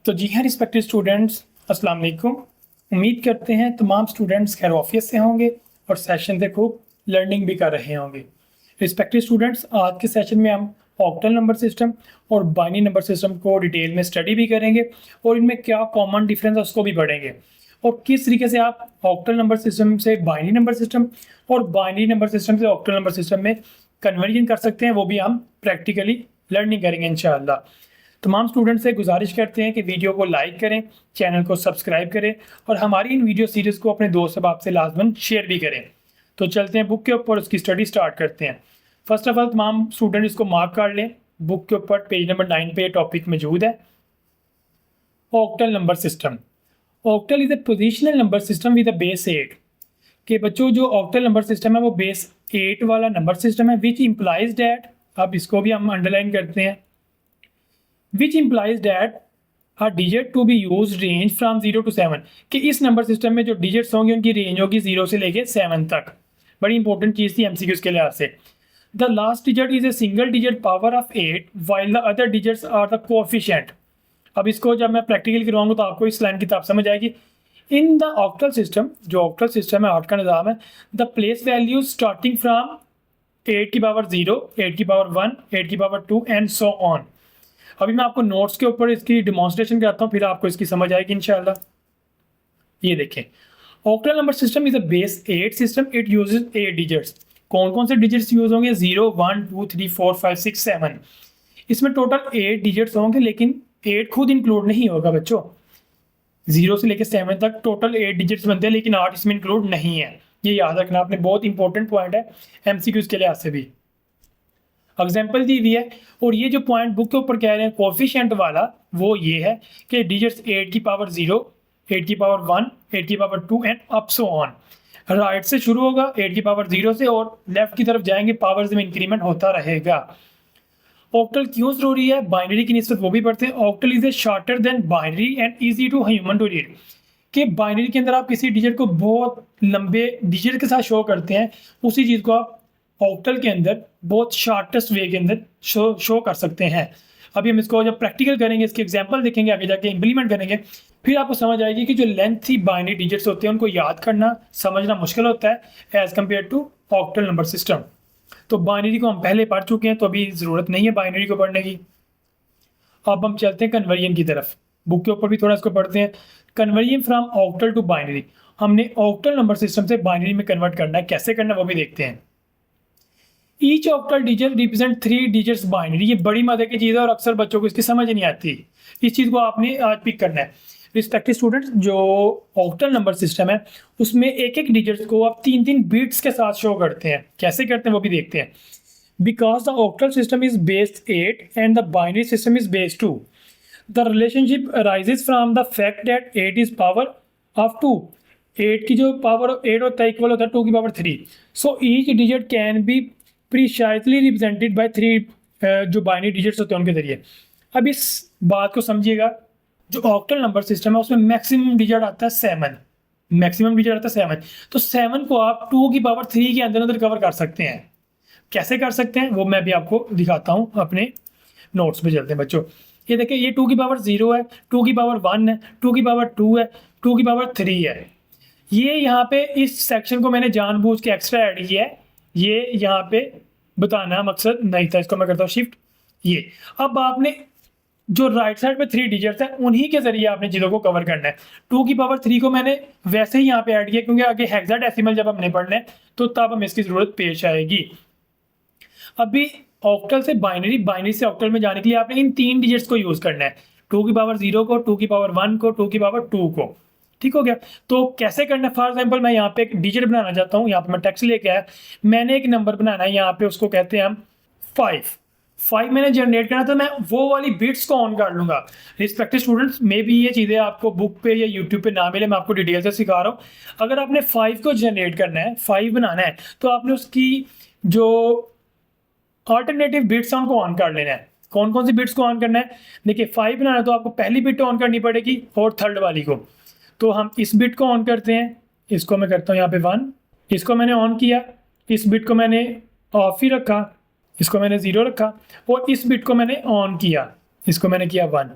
तो जी हाँ respected students, अस्सलाम वालेकुम। उम्मीद करते हैं तमाम स्टूडेंट्स खैर ऑफियत से होंगे और सेशन से खूब लर्निंग भी कर रहे होंगे। रिस्पेक्टेड स्टूडेंट्स, आज के सेशन में हम ऑक्टल नंबर सिस्टम और बाइनरी नंबर सिस्टम को डिटेल में स्टडी भी करेंगे और इनमें क्या कॉमन डिफरेंस है उसको भी पढ़ेंगे और किस तरीके से आप ऑक्टल नंबर सिस्टम से बाइनरी नंबर सिस्टम और बाइनरी नंबर सिस्टम से ऑक्टल नंबर सिस्टम में कन्वर्जन कर सकते हैं, वो भी हम प्रैक्टिकली लर्निंग करेंगे इंशाअल्लाह। तमाम स्टूडेंट से गुजारिश करते हैं कि वीडियो को लाइक करें, चैनल को सब्सक्राइब करें और हमारी इन वीडियो सीरीज़ को अपने दोस्त अहबाब से लाजमन शेयर भी करें। तो चलते हैं बुक के ऊपर, उसकी स्टडी स्टार्ट करते हैं। फर्स्ट ऑफ ऑल तमाम स्टूडेंट इसको मार्क कर लें। बुक के ऊपर पेज नंबर 9 पे टॉपिक मौजूद है, octal number system. Octal is a positional number system with a base 8। कि बच्चों जो ऑक्टल नंबर सिस्टम है वो बेस 8 वाला नंबर सिस्टम है, विच इम्प्लाइज डैट, अब इसको भी हम अंडरलाइन करते हैं, which implies that a digit to be used range from 0 to 7 कि इस नंबर सिस्टम में जो डिजिट्स होंगे उनकी रेंज होगी 0 से लेके 7 तक। बड़ी इंपॉर्टेंट चीज़ थी एमसीक्यूज के लिहाज से। The last digit is a single digit power of 8 while the other digits are the coefficient. अब इसको जब मैं प्रैक्टिकल करवाऊंगा तो आपको इस लाइन की किताब समझ आएगी। इन द ऑक्टल सिस्टम, जो ऑक्टल सिस्टम है, आठ का निज़ाम है, the place values starting from 8 की पावर 0, 8 की पावर 1, 8 की पावर 2 एंड सो ऑन। अभी मैं आपको नोट्स के ऊपर इसकी डिमॉन्स्ट्रेशन कराता हूँ, फिर आपको इसकी समझ आएगी इंशाल्लाह। ये देखें, octal number system is a base 8 system, it uses 8 digits. कौन कौन से डिजिट्स यूज होंगे? 0, 1, 2, 3, 4, 5, 6, 7। इसमें टोटल 8 डिजिट्स होंगे, लेकिन 8 खुद इंक्लूड नहीं होगा बच्चों। 0 से लेकर 7 तक टोटल 8 डिजिट्स बनते हैं, लेकिन 8 इसमें इंक्लूड नहीं है। ये याद रखना आपने, बहुत इंपॉर्टेंट पॉइंट है एमसीक्यूज के लिहाज से भी। एग्जाम्पल दी हुई है और ये जो पॉइंट बुक के ऊपर कह रहे हैं कोफिशिएंट वाला, वो ये है कि डिजिट्स 8 की पावर 0, 8 की पावर 1, 8 की power 2 and up so on. Right से शुरू होगा 8 की पावर 0 से और लेफ्ट की तरफ जाएंगे, पावर्स में इंक्रीमेंट होता रहेगा। ऑक्टल क्यों जरूरी है? बाइनरी की निस्बत वो भी पढ़ते हैं। Octal is a shorter than binary and easy to human to read. कि बाइनरी के अंदर आप किसी डिजिट को बहुत लंबे डिजिट के साथ शो करते हैं, उसी चीज़ को आप ऑक्टल के अंदर बहुत शॉर्टेस्ट वे के अंदर शो कर सकते हैं। अभी हम इसको जब प्रैक्टिकल करेंगे, इसके एग्जांपल देखेंगे, आगे जाके इंप्लीमेंट करेंगे, फिर आपको समझ आएगी कि जो लेंथी बाइनरी डिजिट्स होते हैं उनको याद करना, समझना मुश्किल होता है as compare to octal number system. तो बाइनरी को हम पहले पढ़ चुके हैं, तो अभी ज़रूरत नहीं है बाइनरी को पढ़ने की। अब हम चलते हैं कन्वर्जन की तरफ। बुक के ऊपर भी थोड़ा इसको पढ़ते हैं। Conversion from octal to binary, हमने ऑक्टल नंबर सिस्टम से बाइनरी में कन्वर्ट करना है, कैसे करना है वो भी देखते हैं। Each octal digit represent 3 digits binary. ये बड़ी मजे की चीज़ है और अक्सर बच्चों को इसकी समझ नहीं आती। इस चीज़ को आपने आज पिक करना है। रिस्पेक्टिव स्टूडेंट्स, जो ऑक्टल नंबर सिस्टम है उसमें एक एक डिजिट्स को आप 3-3 बीट्स के साथ शो करते हैं। कैसे करते हैं वो भी देखते हैं। Because the octal system is base 8 and the binary system is base 2, the relationship arises from the fact that 8 is power of 2। 8 की जो पावर 8 होता है इक्वल होता है 2 की power 3। So each digit can be precisely represented by 3 जो binary digits होते हैं उनके जरिए। अब इस बात को समझिएगा, जो ऑक्टल नंबर सिस्टम है उसमें मैक्सिमम डिजिट आता है 7। मैक्सिमम डिजिट आता है 7। तो 7 को आप 2 की पावर 3 के अंदर अंदर कवर कर सकते हैं। कैसे कर सकते हैं वो मैं भी आपको दिखाता हूँ। अपने नोट्स पे चलते हैं बच्चों। ये देखिए, ये 2 की पावर 0 है, 2 की पावर 1 है, 2 की पावर 2 है, 2 की पावर 3 है। ये यहाँ पे इस सेक्शन को मैंने जानबूझ के एक्स्ट्रा ऐड किया है, ये यहाँ पे बताना मकसद नहीं था। इसको मैं करता हूँ शिफ्ट। ये अब आपने जो राइट साइड पे 3 डिजिट्स हैं उन्हीं के जरिए आपने चीज़ों को कवर करना है। 2 की पावर 3 को मैंने वैसे ही यहाँ पे ऐड किया क्योंकि आगे हेक्साडेसिमल जब हमने पढ़ना है तो तब हमें इसकी ज़रूरत पेश आएगी। अभी ऑक्टल से बाइनरी, बाइनरी से ऑक्टल में जाने के लिए आपने इन 3 डिजिट्स को यूज़ करना है। 2 की पावर 0 को, 2 की पावर 1 को, 2 की पावर 2 को। ठीक हो गया। तो कैसे करना है? फॉर एग्जाम्पल मैं यहाँ पे एक डिजिट बनाना चाहता हूँ। यहाँ पे मैं टेक्स्ट लेके आया, मैंने एक नंबर बनाना है यहाँ पे, उसको कहते हैं हम 5 मैंने जनरेट करना, तो मैं वो वाली बिट्स को ऑन कर लूँगा। रिस्पेक्टिव स्टूडेंट्स, मे भी ये चीज़ें आपको बुक पे या यूट्यूब पे ना मिले, मैं आपको डिटेल से सिखा रहा हूँ। अगर आपने 5 को जनरेट करना है, 5 बनाना है, तो आपने उसकी जो ऑल्टरनेटिव बिट्स हैं उनको ऑन कर लेना है। कौन कौन सी बिट्स को ऑन करना है? देखिए, 5 बनाना है तो आपको पहली बिट ऑन करनी पड़ेगी और थर्ड वाली को। तो हम इस बिट को ऑन करते हैं, इसको मैं करता हूँ यहाँ पे 1, इसको मैंने ऑन किया, इस बिट को मैंने ऑफ ही रखा, इसको मैंने 0 रखा और इस बिट को मैंने ऑन किया, इसको मैंने किया 1।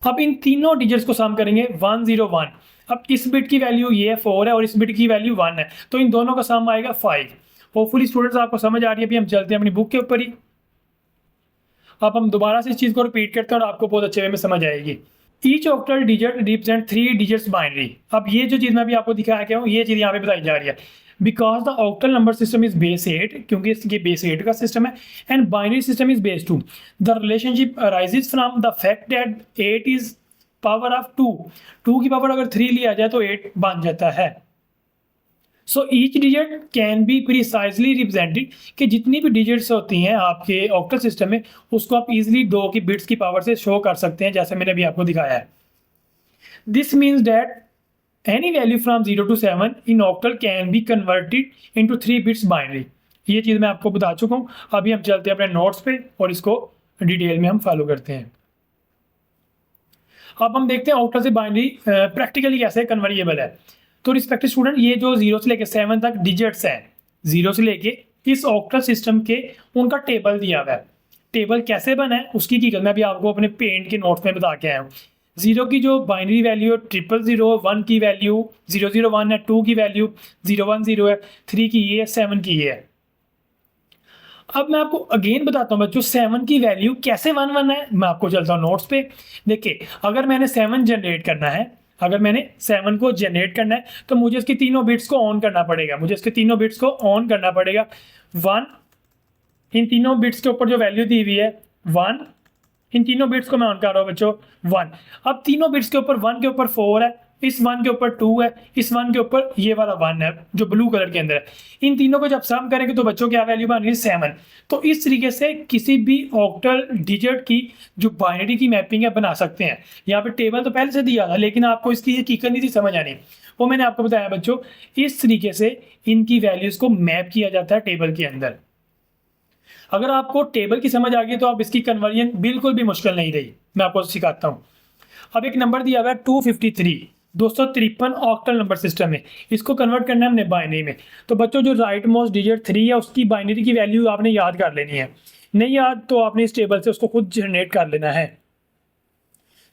अब इन तीनों डिजिट्स को सम करेंगे 101। अब इस बिट की वैल्यू ये 4 है और इस बिट की वैल्यू 1 है, तो इन दोनों का सम आएगा 5। होपफुली स्टूडेंट्स आपको समझ आ रही है। अभी हम चलते हैं अपनी बुक के ऊपर ही। अब हम दोबारा से इस चीज़ को रिपीट करते हैं और आपको बहुत अच्छे वे में समझ आएगी। Each octal digit represent 3 digits binary. अब ये जो चीज़ मैं भी आपको दिखाया क्या हूँ, ये चीज़ यहाँ पे बताई जा रही है। Because the octal number system is base 8, क्योंकि ये बेस 8 का सिस्टम है, and binary system is base 2। The relationship arises from the fact that 8 is power of 2। 2 की पावर अगर 3 लिया जाए तो 8 बन जाता है। So each digit can be precisely represented, कि जितनी भी डिजिट्स होती हैं आपके ऑक्टल सिस्टम में, उसको आप इजीली 2 की बिट्स की पावर से शो कर सकते हैं, जैसे मैंने अभी आपको दिखाया है। This means that any value from 0 to 7 in octal can be converted into 3 bits binary. ये चीज़ मैं आपको बता चुका हूँ। अभी हम चलते हैं अपने नोट्स पे और इसको डिटेल में हम फॉलो करते हैं। अब हम देखते हैं ऑक्टल से बाइनरी प्रैक्टिकली कैसे कन्वर्टेबल है। तो रिस्पेक्टिव स्टूडेंट, ये जो 0 से लेकर 7 तक डिजिट्स हैं, 0 से लेके इस ऑक्टल सिस्टम के उनका टेबल दिया हुआ है। टेबल कैसे बना है उसकी हकीकत मैं भी आपको अपने पेंट के नोट्स में बता के आया हूँ। 0 की जो बाइनरी वैल्यू है 000, 1 की वैल्यू 001 है, 2 की वैल्यू 010 है, 3 की ये है, 7 की ये है। अब मैं आपको अगेन बताता हूँ बच्चों, 7 की वैल्यू कैसे 1 है। मैं आपको चलता हूँ नोट्स पे। देखिए, अगर मैंने 7 जनरेट करना है, अगर मैंने 7 को जनरेट करना है तो मुझे इसके तीनों बिट्स को ऑन करना पड़ेगा। मुझे इसके तीनों बिट्स को ऑन करना पड़ेगा। 1, इन तीनों बिट्स के ऊपर जो वैल्यू दी हुई है 1, इन तीनों बिट्स को मैं ऑन कर रहा हूँ बच्चों 1। अब तीनों बिट्स के ऊपर 1 के ऊपर 4 है, इस 1 के ऊपर 2 है, इस 1 के ऊपर ये वाला 1 है जो ब्लू कलर के अंदर है। इन तीनों को जब सम करेंगे तो बच्चों क्या वैल्यू बन रही है 7। तो इस तरीके से किसी भी ऑक्टल डिजिट की जो बाइनरी की मैपिंग है बना सकते हैं। यहाँ पे टेबल तो पहले से दिया था, लेकिन आपको इसकी हकीकत नहीं थी समझ आनी, वो मैंने आपको बताया बच्चों। इस तरीके से इनकी वैल्यूज को मैप किया जाता है टेबल के अंदर। अगर आपको टेबल की समझ आ गई तो आप इसकी कन्वर्जन बिल्कुल भी मुश्किल नहीं रही, मैं आपको सिखाता हूँ। अब एक नंबर दिया हुआ है 253, 253 ऑक्टल नंबर सिस्टम है। इसको कन्वर्ट करना है हमने बाइनरी में। तो बच्चों, जो राइट मोस्ट डिजिट 3 है उसकी बाइनरी की वैल्यू आपने याद कर लेनी है। नहीं याद तो आपने इस टेबल से उसको खुद जनरेट कर लेना है।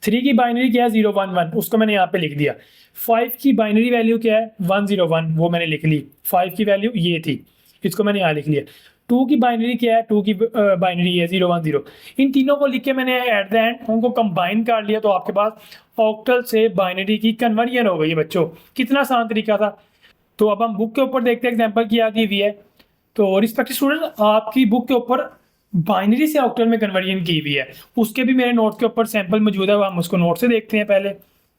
3 की बाइनरी क्या है 011, उसको मैंने यहाँ पे लिख दिया। 5 की बाइनरी वैल्यू क्या है 101, वो मैंने लिख ली। 5 की वैल्यू ये थी, इसको मैंने यहाँ लिख लिया। 2 की बाइनरी क्या है, 2 की बाइनरी है 010। इन तीनों को लिख के मैंने एट द एंड उनको कंबाइन कर लिया, तो आपके पास ऑक्टल से बाइनरी की कन्वर्जन हो गई है बच्चों। कितना आसान तरीका था। तो अब हम बुक के ऊपर देखते हैं एग्जाम्पल क्या दी हुई है। तो रिस्पेक्टिव स्टूडेंट, आपकी बुक के ऊपर बाइनरी से ऑक्टल में कन्वर्जन की हुई है, उसके भी मेरे नोट के ऊपर सैंपल मौजूद है, वो हम उसको नोट से देखते हैं। पहले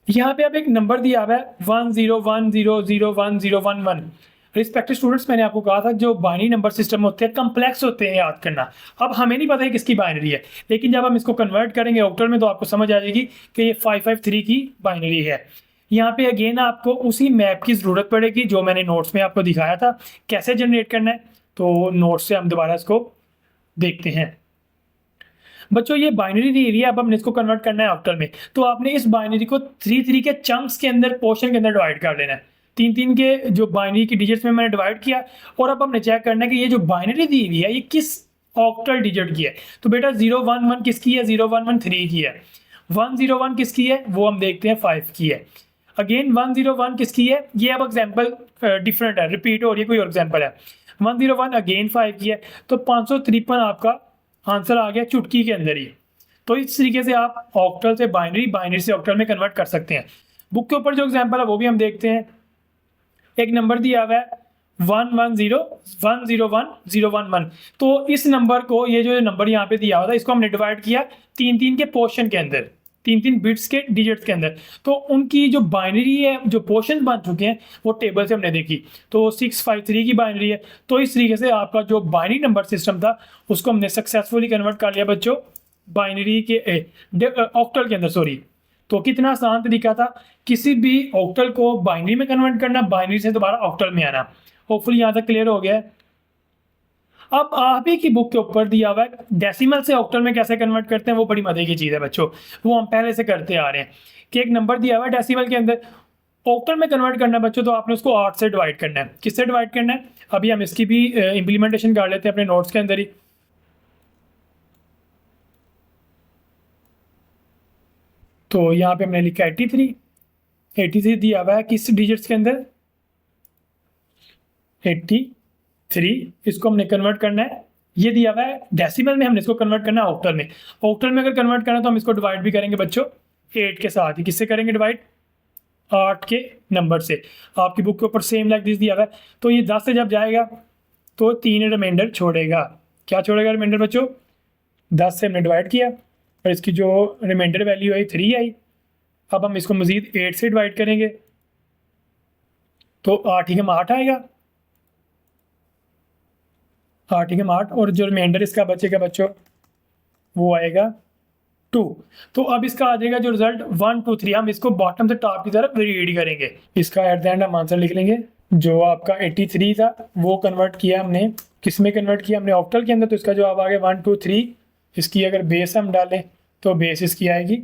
यहाँ पे आप एक नंबर दिया हुआ है 1010010111। रिस्पेक्टिव स्टूडेंट्स, मैंने आपको कहा था जो बाइनरी नंबर सिस्टम होते हैं कम्प्लेक्स होते हैं याद करना। अब हमें नहीं पता है किसकी बाइनरी है, लेकिन जब हम इसको कन्वर्ट करेंगे ऑक्टल में तो आपको समझ आ जाएगी कि ये 553 की बाइनरी है। यहाँ पे अगेन आपको उसी मैप की ज़रूरत पड़ेगी जो मैंने नोट्स में आपको दिखाया था कैसे जनरेट करना है। तो नोट्स से हम दोबारा इसको देखते हैं। बच्चों, ये बाइनरी दी हुई है, अब हमने इसको कन्वर्ट करना है ऑक्टल में। तो आपने इस बाइनरी को 3 के चंक्स के अंदर, पोर्शन के अंदर डिवाइड कर लेना है। 3 के जो बाइनरी की डिजिट्स में मैंने डिवाइड किया, और अब हमने चेक करना है कि ये जो बाइनरी दी हुई है ये किस ऑक्टल डिजिट की है। तो बेटा 011 किसकी है, 011 3 की है। 101 किसकी है, वो हम देखते हैं 5 की है। अगेन 101 किसकी है, ये अब एग्जाम्पल डिफरेंट है, रिपीट हो रही है, कोई और एग्जाम्पल है। 101 अगेन 5 की है, तो 553 आपका आंसर आ गया चुटकी के अंदर ही। तो इस तरीके से आप ऑक्टल से बाइनरी, बाइनरी से ऑक्टल में कन्वर्ट कर सकते हैं। बुक के ऊपर जो एग्जांपल है वो भी हम देखते हैं। एक नंबर दिया हुआ है 110101011। तो इस नंबर को, ये जो नंबर यहाँ पे दिया हुआ था, इसको हमने डिवाइड किया 3 के पोर्शन के अंदर, 3 बिट्स के डिजिट्स के अंदर। तो उनकी जो बाइनरी है, जो पोर्शन बन चुके हैं, वो टेबल से हमने देखी। तो 653 की बाइनरी है। तो इस तरीके से आपका जो बाइनरी नंबर सिस्टम था उसको हमने सक्सेसफुली कन्वर्ट कर लिया बच्चों बाइनरी के ऑक्टल के अंदर, सॉरी। तो कितना आसान तरीका था किसी भी ऑक्टल को बाइनरी में कन्वर्ट करना, बाइनरी से दोबारा ऑक्टल में आना। होपफुली यहाँ तक क्लियर हो गया है। अब आप ही की बुक के ऊपर दिया हुआ है डेसिमल से ऑक्टल में कैसे कन्वर्ट करते हैं, वो बड़ी मजे की चीज़ है बच्चों। वो हम पहले से करते आ रहे हैं कि एक नंबर दिया हुआ है डेसिमल के अंदर, ऑक्टल में कन्वर्ट करना है बच्चों, तो आपने उसको 8 से डिवाइड करना है। किससे डिवाइड करना है, अभी हम इसकी भी इम्प्लीमेंटेशन कर लेते हैं अपने नोट्स के अंदर ही। तो यहाँ पे हमने लिखा 83, 83 दिया हुआ है किस डिजिट्स के अंदर, 83, इसको हमने कन्वर्ट करना है, ये दिया हुआ है डेसिमल में, हमने इसको कन्वर्ट करना है ऑक्टल में। ऑक्टल में अगर कन्वर्ट करना तो हम इसको डिवाइड भी करेंगे बच्चों 8 के साथ ही। किससे करेंगे डिवाइड, 8 के नंबर से। आपकी बुक के ऊपर सेम लाइक दिस दिया हुआ है। तो ये 10 से जब जाएगा तो 3 रिमाइंडर छोड़ेगा। क्या छोड़ेगा रिमाइंडर बच्चों, 10 से हमने डिवाइड किया और इसकी जो रिमाइंडर वैल्यू आई 3 आई। अब हम इसको मजीद 8 से डिवाइड करेंगे तो 8 ही कम 8 आएगा, 8 ही कम 8, और जो रिमाइंडर इसका बचेगा बच्चों वो आएगा 2। तो अब इसका आ जाएगा जो रिजल्ट 1 2 3। हम इसको बॉटम से टॉप की तरफ रीड करेंगे। इसका एट द एंड हम आंसर लिख लेंगे। जो आपका 83 था वो कन्वर्ट किया हमने, किस में कन्वर्ट किया हमने, ऑक्टल के अंदर। तो इसका जवाब आ गया 1 2 3। इसकी अगर बेस हम डालें तो बेस इसकी आएगी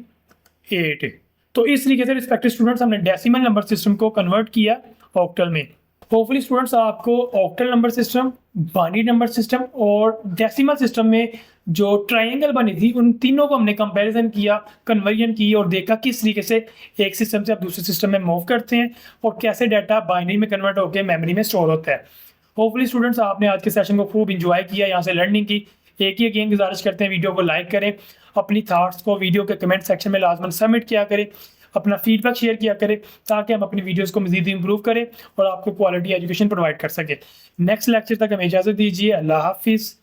8। तो इस तरीके से रिस्पेक्टिव स्टूडेंट्स हमने डेसिमल नंबर सिस्टम को कन्वर्ट किया ऑक्टल में। होपफुली स्टूडेंट्स आपको octal number system, binary number system और डेसिमल सिस्टम में जो ट्रायंगल बनी थी उन तीनों को हमने कंपैरिजन किया, कन्वर्जन की और देखा किस तरीके से एक सिस्टम से आप दूसरे सिस्टम में मूव करते हैं और कैसे डाटा बाइनरी में कन्वर्ट होकर मेमोरी में स्टोर होता है। होपफुली स्टूडेंट्स आपने आज के सेशन को खूब इंजॉय किया, यहाँ से लर्निंग की। एक ही अगेन गुजारिश करते हैं वीडियो को लाइक करें, अपनी थाट्स को वीडियो के कमेंट सेक्शन में लाजमन सबमिट किया करें, अपना फीडबैक शेयर किया करें ताकि हम अपनी वीडियोस को मजीद इंप्रूव करें और आपको क्वालिटी एजुकेशन प्रोवाइड कर सकें। नेक्स्ट लेक्चर तक हमें इजाज़त दीजिए। अल्लाह हाफिज़।